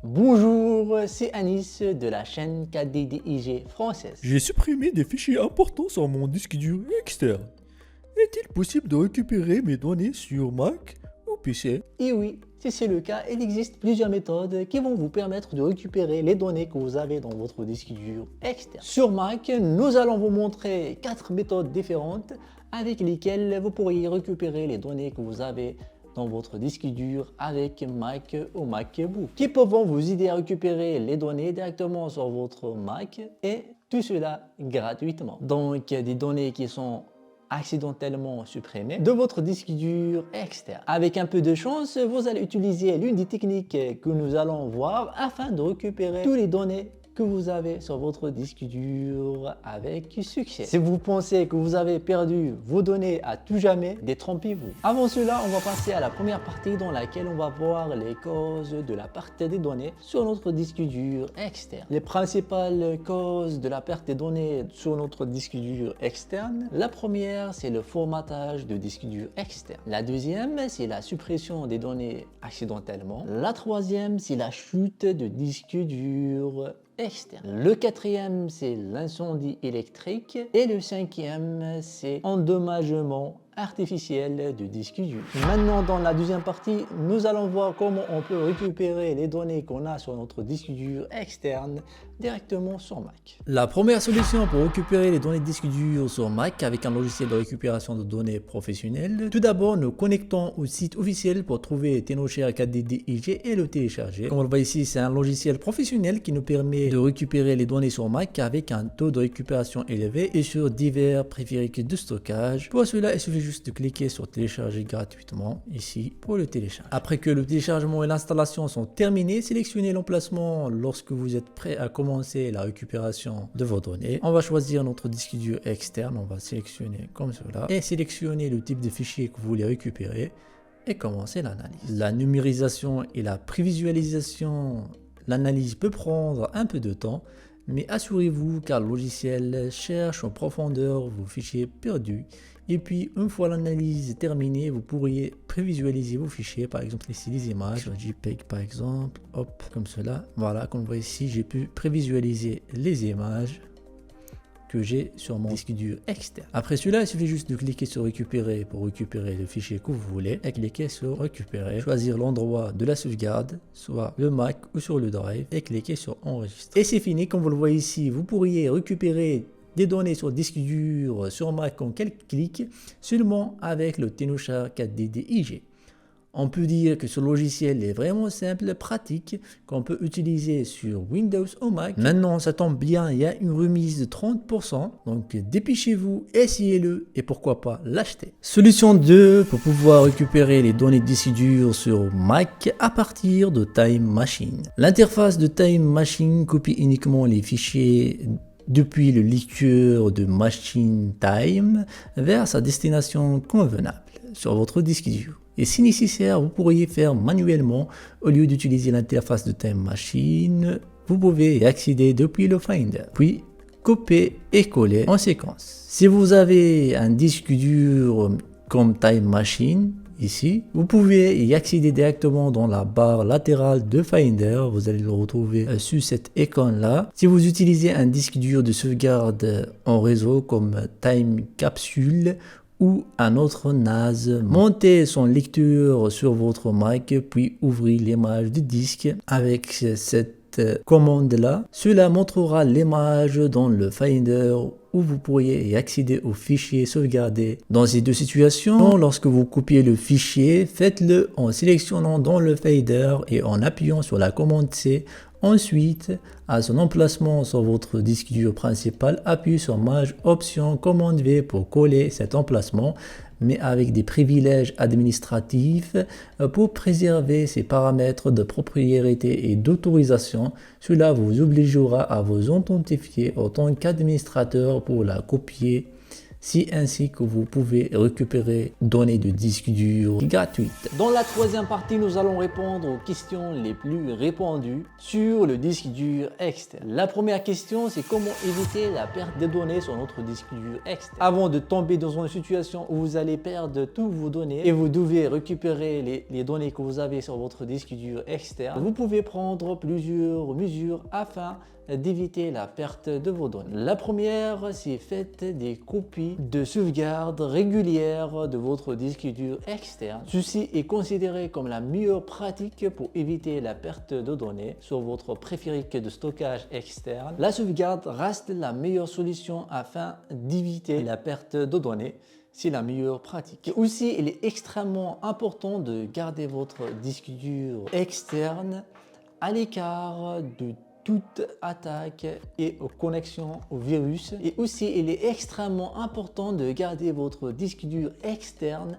Bonjour, c'est Anis de la chaîne KDDIG française. J'ai supprimé des fichiers importants sur mon disque dur externe. Est-il possible de récupérer mes données sur Mac ou PC? Et oui, si c'est le cas, il existe plusieurs méthodes qui vont vous permettre de récupérer les données que vous avez dans votre disque dur externe. Sur Mac, nous allons vous montrer 4 méthodes différentes avec lesquelles vous pourriez récupérer les données que vous avez dans votre disque dur avec Mac ou MacBook, qui peuvent vous aider à récupérer les données directement sur votre Mac et tout cela gratuitement. Donc des données qui sont accidentellement supprimées de votre disque dur externe. Avec un peu de chance, vous allez utiliser l'une des techniques que nous allons voir afin de récupérer toutes les données que vous avez sur votre disque dur avec succès. Si vous pensez que vous avez perdu vos données à tout jamais, détrompez-vous. Avant cela, on va passer à la première partie dans laquelle on va voir les causes de la perte des données sur notre disque dur externe. Les principales causes de la perte des données sur notre disque dur externe, la première, c'est le formatage de disque dur externe. La deuxième, c'est la suppression des données accidentellement. La troisième, c'est la chute de disque dur externe. Le quatrième, c'est l'incendie électrique. Et le cinquième, c'est endommagement artificiel du disque dur. Maintenant, dans la deuxième partie, nous allons voir comment on peut récupérer les données qu'on a sur notre disque dur externe directement sur Mac. La première solution pour récupérer les données de disque dur sur Mac avec un logiciel de récupération de données professionnel. Tout d'abord, nous connectons au site officiel pour trouver TenoShare KDDIG et le télécharger. Comme on le voit ici, c'est un logiciel professionnel qui nous permet de récupérer les données sur Mac avec un taux de récupération élevé et sur divers périphériques de stockage. Pour cela, il suffit juste de cliquer sur télécharger gratuitement ici pour le télécharger. Après que le téléchargement et l'installation sont terminés, sélectionnez l'emplacement lorsque vous êtes prêt à commencer la récupération de vos données. On va choisir notre disque dur externe, on va sélectionner comme cela et sélectionner le type de fichier que vous voulez récupérer et commencer l'analyse. La numérisation et la prévisualisation, l'analyse peut prendre un peu de temps, mais assurez-vous car le logiciel cherche en profondeur vos fichiers perdus. Et puis, une fois l'analyse terminée, vous pourriez prévisualiser vos fichiers, par exemple ici les images, JPEG par exemple, hop, comme cela. Voilà, comme vous voyez ici, j'ai pu prévisualiser les images que j'ai sur mon disque dur externe. Après cela, il suffit juste de cliquer sur récupérer pour récupérer le fichier que vous voulez et cliquer sur récupérer, choisir l'endroit de la sauvegarde, soit le Mac ou sur le Drive et cliquer sur enregistrer. Et c'est fini, comme vous le voyez ici, vous pourriez récupérer des données sur disque dur sur Mac en quelques clics seulement avec le TenoShare KDDIG. On peut dire que ce logiciel est vraiment simple, pratique, qu'on peut utiliser sur Windows ou Mac. Maintenant, ça tombe bien, il y a une remise de 30%, donc dépêchez-vous, essayez-le et pourquoi pas l'acheter. Solution 2, pour pouvoir récupérer les données de disque dur sur Mac à partir de Time Machine. L'interface de Time Machine copie uniquement les fichiers depuis le lecteur de Machine Time vers sa destination convenable sur votre disque dur. Et si nécessaire, vous pourriez faire manuellement au lieu d'utiliser l'interface de Time Machine. Vous pouvez y accéder depuis le Finder, puis copier et coller en séquence. Si vous avez un disque dur comme Time Machine, ici, vous pouvez y accéder directement dans la barre latérale de Finder. Vous allez le retrouver sur cette icône là. Si vous utilisez un disque dur de sauvegarde en réseau comme Time Capsule ou un autre NAS, montez son lecteur sur votre Mac puis ouvrez l'image du disque avec cette commande là. Cela montrera l'image dans le Finder où vous pourriez y accéder au fichier sauvegardé. Dans ces deux situations, lorsque vous copiez le fichier, faites-le en sélectionnant dans le Finder et en appuyant sur la commande C. Ensuite, à son emplacement sur votre disque dur principal, appuyez sur Maj Option Commande V pour coller cet emplacement, mais avec des privilèges administratifs pour préserver ces paramètres de propriété et d'autorisation. Cela vous obligera à vous authentifier en tant qu'administrateur pour la copier ainsi que vous pouvez récupérer données de disque dur gratuites. Dans la troisième partie, nous allons répondre aux questions les plus répandues sur le disque dur externe. La première question, c'est comment éviter la perte des données sur notre disque dur externe. Avant de tomber dans une situation où vous allez perdre toutes vos données et vous devez récupérer les données que vous avez sur votre disque dur externe, vous pouvez prendre plusieurs mesures afin d'éviter la perte de vos données. La première, c'est faites des copies de sauvegarde régulières de votre disque dur externe. Ceci est considéré comme la meilleure pratique pour éviter la perte de données sur votre préférique de stockage externe. La sauvegarde reste la meilleure solution afin d'éviter la perte de données. C'est la meilleure pratique. Et aussi, il est extrêmement important de garder votre disque dur externe à l'écart de toute attaque et connexion au virus. Et aussi, il est extrêmement important de garder votre disque dur externe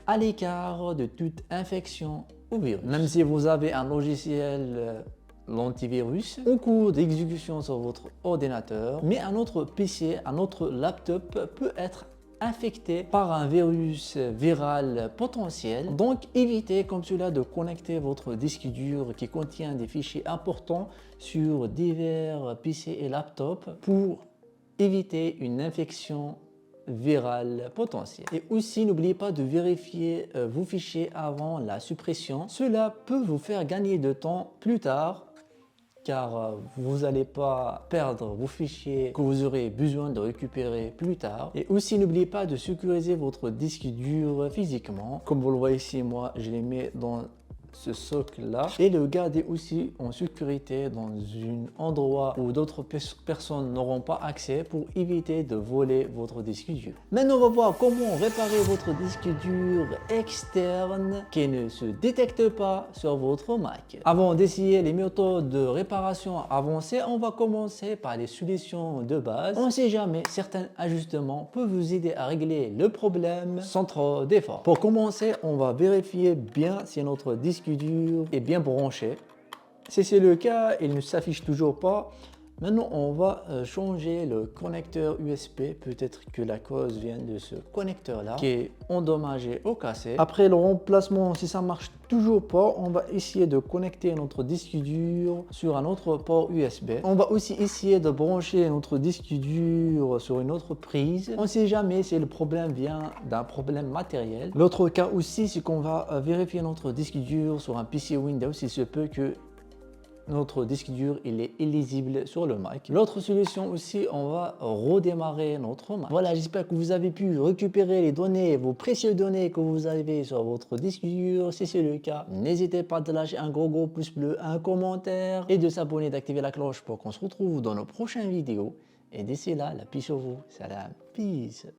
à l'écart de toute infection au virus. Même si vous avez un logiciel l'antivirus en cours d'exécution sur votre ordinateur, mais un autre PC, un autre laptop peut être infecté par un virus viral potentiel. Donc évitez comme cela de connecter votre disque dur qui contient des fichiers importants sur divers PC et laptops pour éviter une infection virale potentielle. Et aussi n'oubliez pas de vérifier vos fichiers avant la suppression. Cela peut vous faire gagner de temps plus tard, car vous n'allez pas perdre vos fichiers que vous aurez besoin de récupérer plus tard. Et aussi n'oubliez pas de sécuriser votre disque dur physiquement. Comme vous le voyez ici, moi je les mets dans ce socle là et le garder aussi en sécurité dans un endroit où d'autres personnes n'auront pas accès pour éviter de voler votre disque dur. Maintenant on va voir comment réparer votre disque dur externe qui ne se détecte pas sur votre Mac. Avant d'essayer les méthodes de réparation avancées, on va commencer par les solutions de base. On ne sait jamais, certains ajustements peuvent vous aider à régler le problème sans trop d'efforts. Pour commencer, on va vérifier bien si notre disque dur est bien branché. Si c'est le cas, il ne s'affiche toujours pas. Maintenant, on va changer le connecteur USB. Peut-être que la cause vient de ce connecteur-là qui est endommagé ou cassé. Après le remplacement, si ça marche toujours pas, on va essayer de connecter notre disque dur sur un autre port USB. On va aussi essayer de brancher notre disque dur sur une autre prise. On ne sait jamais si le problème vient d'un problème matériel. L'autre cas aussi, c'est qu'on va vérifier notre disque dur sur un PC Windows. Il se peut que notre disque dur il est illisible sur le Mac. L'autre solution aussi, on va redémarrer notre Mac. Voilà, j'espère que vous avez pu récupérer les données, vos précieuses données que vous avez sur votre disque dur. Si c'est le cas, n'hésitez pas à lâcher un gros pouce bleu, un commentaire et de s'abonner, d'activer la cloche pour qu'on se retrouve dans nos prochaines vidéos. Et d'ici là, la paix sur vous. Salam, peace.